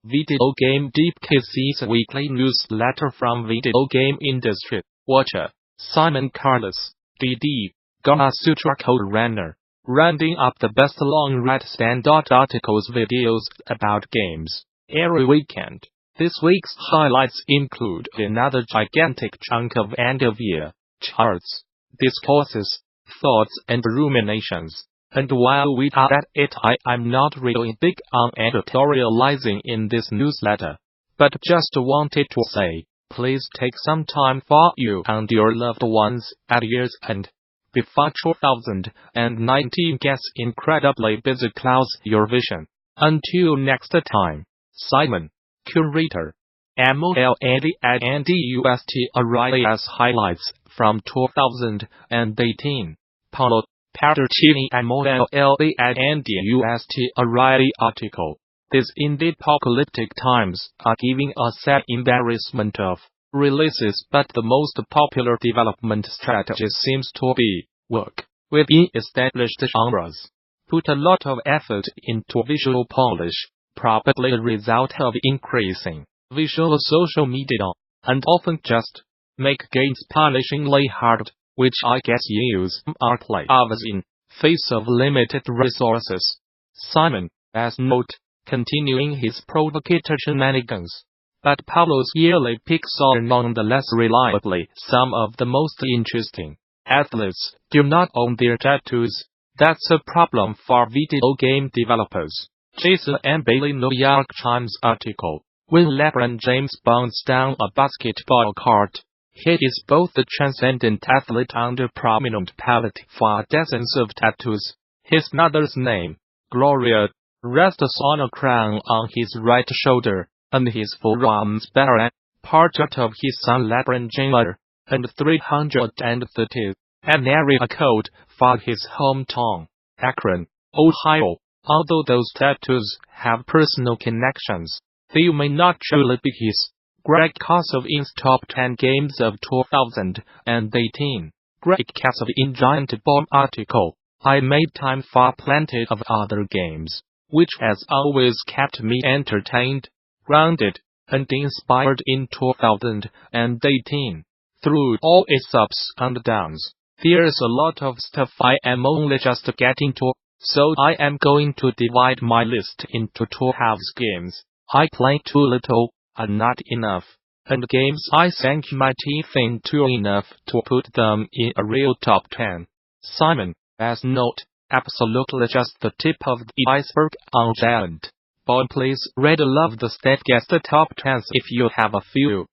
Video Game Deep Kisses weekly newsletter from video game industry. Watcher, Simon Carless, DD, Gamasutra Code Runner. Rounding up the best long-read standout articles videos about games every weekend. This week's highlights include another gigantic chunk of end-of-year charts, discourses, thoughts and ruminations. And while we are at it, I'm not really big on editorializing in this newsletter, but just wanted to say, please take some time for you and your loved ones at year's end. Before 2019 gets incredibly busy clouds your vision. Until next time, Simon, Curator, MOLADANDUST Arias highlights from 2018. Paulo Patercini MOLADANDUST Arias article. These indeed apocalyptic times are giving a sad embarrassment of releases, but the most popular development strategy seems to be work within established genres. Put a lot of effort into visual polish, probably a result of increasing visual social media, and often just make games punishingly hard, which I guess use are playoffs in face of limited resources. Simon, as note, continuing his provocateur shenanigans. But Paulo's yearly picks are nonetheless reliably some of the most interesting. Athletes do not own their tattoos. That's a problem for video game developers. Jason M. Bailey New York Times article. When LeBron James bounds down a basketball court, he is both a transcendent athlete and a prominent palette for dozens of tattoos. His mother's name, Gloria, rests on a crown on his right shoulder, and his forearms bear portrait of his son LeBron James, and 330, an area code for his hometown, Akron, Ohio. Although those tattoos have personal connections, they may not truly be his. Greg Kosovin's Top 10 Games of 2018. Greg Kosovin Giant Bomb article. I made time for plenty of other games, which has always kept me entertained, grounded, and inspired in 2018. Through all its ups and downs, there's a lot of stuff I am only just getting to, so I am going to divide my list into two halves: games I play too little, and not enough, and games I sank my teeth into enough to put them in a real top 10. Simon, as note, absolutely just the tip of the iceberg on Giant Bomb. Please read love the Steph guest top 10s if you have a few.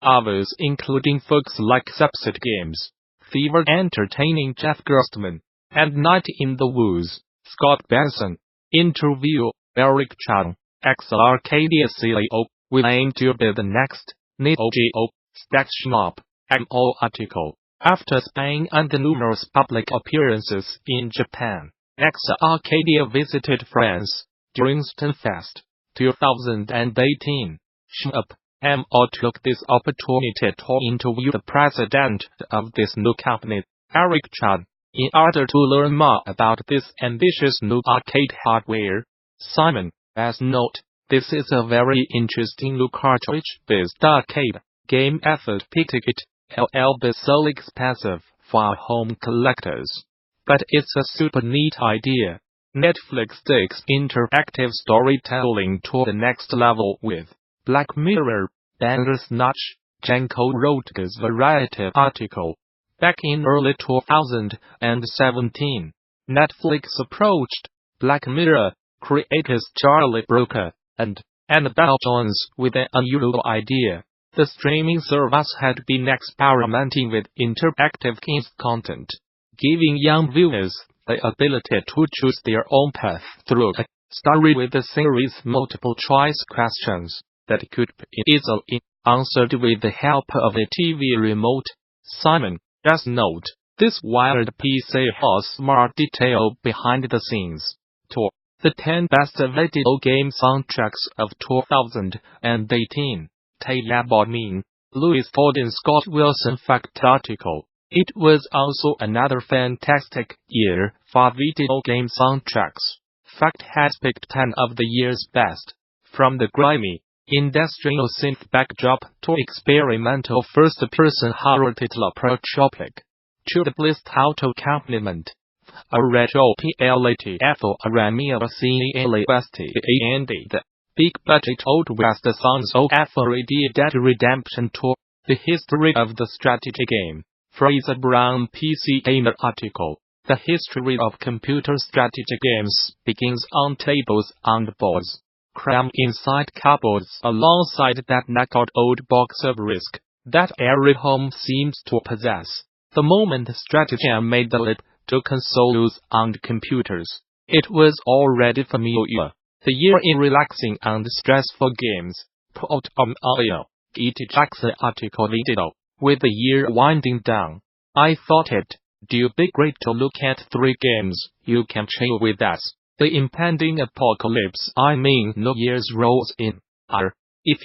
Others including folks like Subset Games, Fever Entertaining Jeff Gerstmann, and Night in the Woods, Scott Benson. Interview, Eric Chang, X Arcadia CEO. We aim to be the next Neo Geo Stack Shop MO article. After Spain and numerous public appearances in Japan, X Arcadia visited France during Stunfest 2018. Shmup MO took this opportunity to interview the president of this new company, Eric Chan, in order to learn more about this ambitious new arcade hardware. Simon, as note, this is a very interesting new cartridge-based arcade game effort. Ticket LLB so expensive for home collectors, but it's a super neat idea. Netflix takes interactive storytelling to the next level with Black Mirror, Bandersnatch. Janko wrote this Variety article back in early 2017. Netflix approached Black Mirror creators Charlie Brooker and Annabelle Jones with an unusual idea. The streaming service had been experimenting with interactive kids content, giving young viewers the ability to choose their own path through a story with a series multiple choice questions that could be easily answered with the help of a TV remote. Simon, just note, this wired PC has smart detail behind the scenes. Tour. The 10 best video game soundtracks of 2018. Taylor Bodmin, Louis Ford and Scott Wilson fact article. It was also another fantastic year for video game soundtracks. Fact has picked 10 of the year's best From the grimy, industrial synth backdrop to experimental first-person horror title approach to the blissed auto accompaniment. A retro PLATF Aramia CELEST and the big-budget Old West songs of Red Dead Redemption 2, the history of the strategy game. Fraser Brown PC Gamer article. The history of computer strategy games begins on tables and boards, crammed inside cupboards alongside that knackered old box of Risk that every home seems to possess. The moment strategy made the leap to consoles and computers, it was already familiar. The year in relaxing and stressful games. Put on audio. E.T. Jackson article video. With the year winding down, I thought it'd be great to look at 3 games you can chill with us. The impending apocalypse, New Year's rolls in. If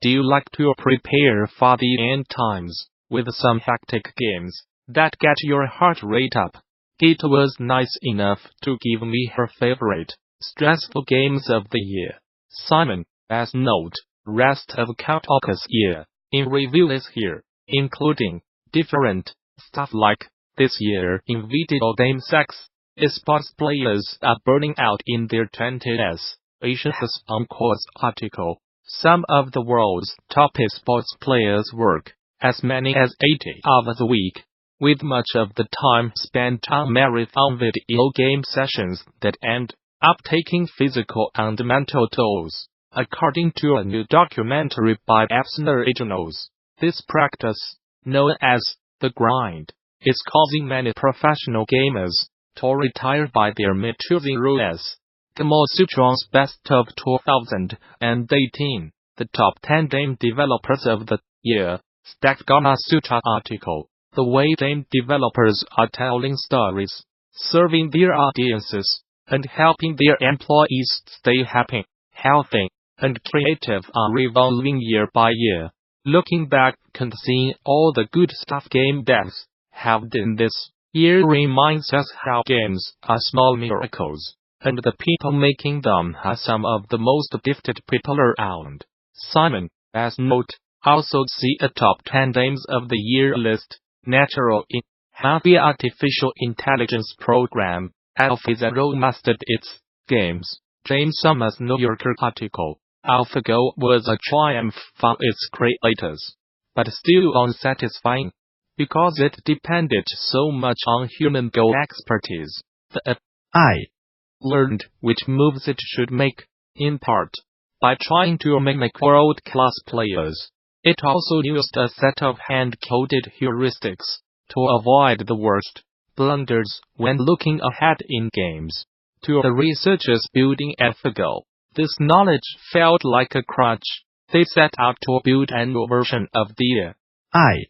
do like to prepare for the end times with some hectic games that get your heart rate up. It was nice enough to give me her favorite stressful games of the year. Simon, as note, rest of Caucus year in review is here, including different stuff like this year in video game sex. Esports players are burning out in their 20s. Asia has Encore's article. Some of the world's top esports players work as many as 80 hours a week, with much of the time spent on marathon video game sessions that end up taking physical and mental tolls. According to a new documentary by Epson Originals, this practice, known as the grind, is causing many professional gamers to retire by their mid-20s. Gamasutra's Best of 2018, the top 10 game developers of the year, stacked Gamasutra article. The way game developers are telling stories, serving their audiences, and helping their employees stay happy, healthy, and creative are revolving year by year. Looking back and seeing all the good stuff game devs have done this year reminds us how games are small miracles, and the people making them are some of the most gifted people around. Simon, as note, also see a top 10 games of the year list. Natural in Heavy Artificial Intelligence Program, AlphaZero mastered its games. James Summers' New Yorker article. AlphaGo was a triumph for its creators, but still unsatisfying, because it depended so much on human Go expertise. The AI learned which moves it should make, in part, by trying to mimic world-class players. It also used a set of hand-coded heuristics to avoid the worst blunders when looking ahead in games. To the researchers building AlphaGo, this knowledge felt like a crutch. They set out to build a new version of the AI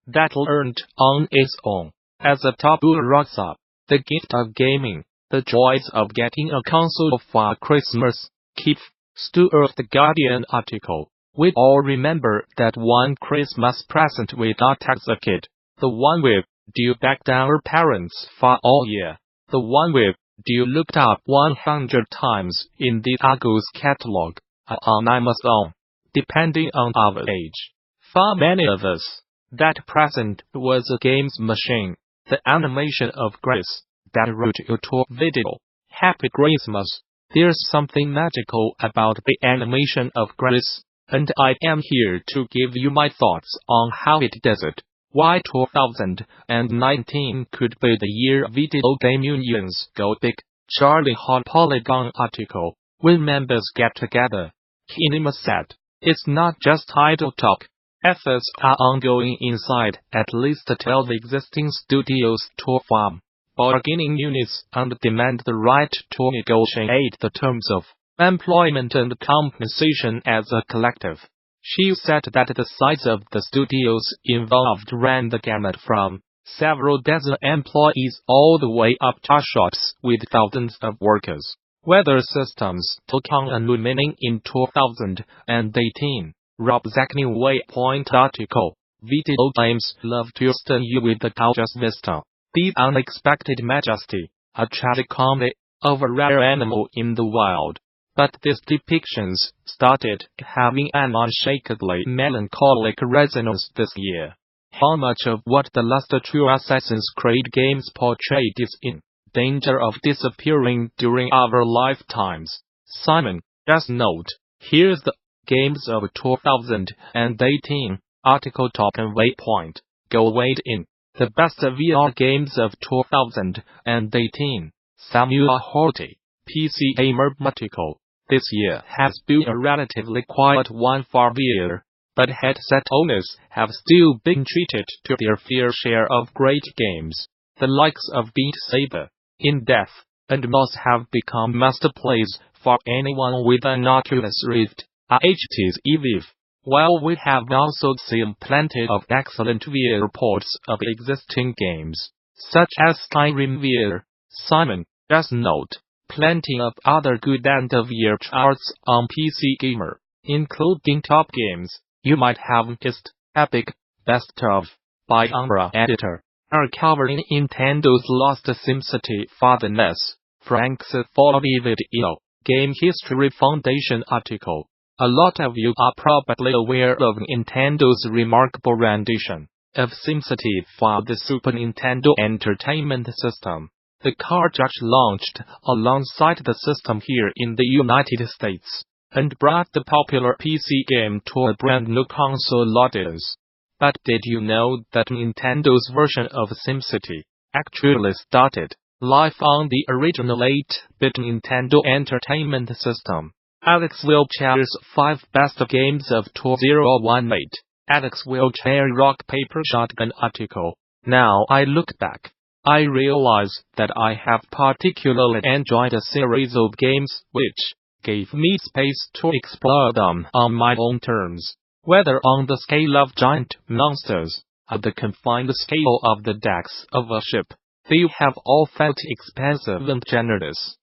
that learned on its own. As a tabula rasa, the gift of gaming, the joys of getting a console for Christmas. Keith Stewart, The Guardian article. We all remember that one Christmas present we got as a kid. The one with, do you back our parents for all year? The one with, do you looked up 100 times in the Argos catalog, on Amazon, depending on our age. For many of us, that present was a games machine, the animation of grace, that wrote you to video. Happy Christmas. There's something magical about the animation of grace, and I am here to give you my thoughts on how it does it. Why 2019 could be the year video game unions go big. Charlie Hall Polygon article. When members get together, Kinema said, it's not just idle talk. Efforts are ongoing inside at least till the existing studios to form bargaining units and demand the right to negotiate the terms of employment and compensation as a collective. She said that the size of the studios involved ran the gamut from several dozen employees all the way up to shops with thousands of workers. Weather systems took on a new meaning in 2018. Rob Zachney Waypoint article. Video games love to stun you with the gorgeous vista, the unexpected majesty, a tragic comedy of a rare animal in the wild. But these depictions started having an unshakably melancholic resonance this year. How much of what the last two Assassin's Creed games portrayed is in danger of disappearing during our lifetimes? Simon, just note, here's the Games of 2018 article token waypoint. Go wade in. The best VR games of 2018. Samuel Horty, PC Gamer article. This year has been a relatively quiet one for VR, but headset owners have still been treated to their fair share of great games. The likes of Beat Saber, In Depth, and Moss have become must-plays for anyone with an Oculus Rift, HTC Vive. While we have also seen plenty of excellent VR ports of existing games, such as Skyrim VR. Simon, just note, plenty of other good end of year charts on PC Gamer, including top games you might have guessed. Epic, Best of, by Umbra Editor, are covering Nintendo's lost SimCity Fatherless. Frank's 40 Video, Game History Foundation article. A lot of you are probably aware of Nintendo's remarkable rendition of SimCity for the Super Nintendo Entertainment System. The cartridge launched alongside the system here in the United States, and brought the popular PC game to a brand new console audience. But did you know that Nintendo's version of SimCity actually started life on the original 8-bit Nintendo Entertainment System? Alex Wiltshire's 5 Best Games of 2018. Alex Wiltshire Rock Paper Shotgun article. Now I look back, I realize that I have particularly enjoyed a series of games which gave me space to explore them on my own terms, whether on the scale of giant monsters, or the confined scale of the decks of a ship. They have all felt expansive and generous.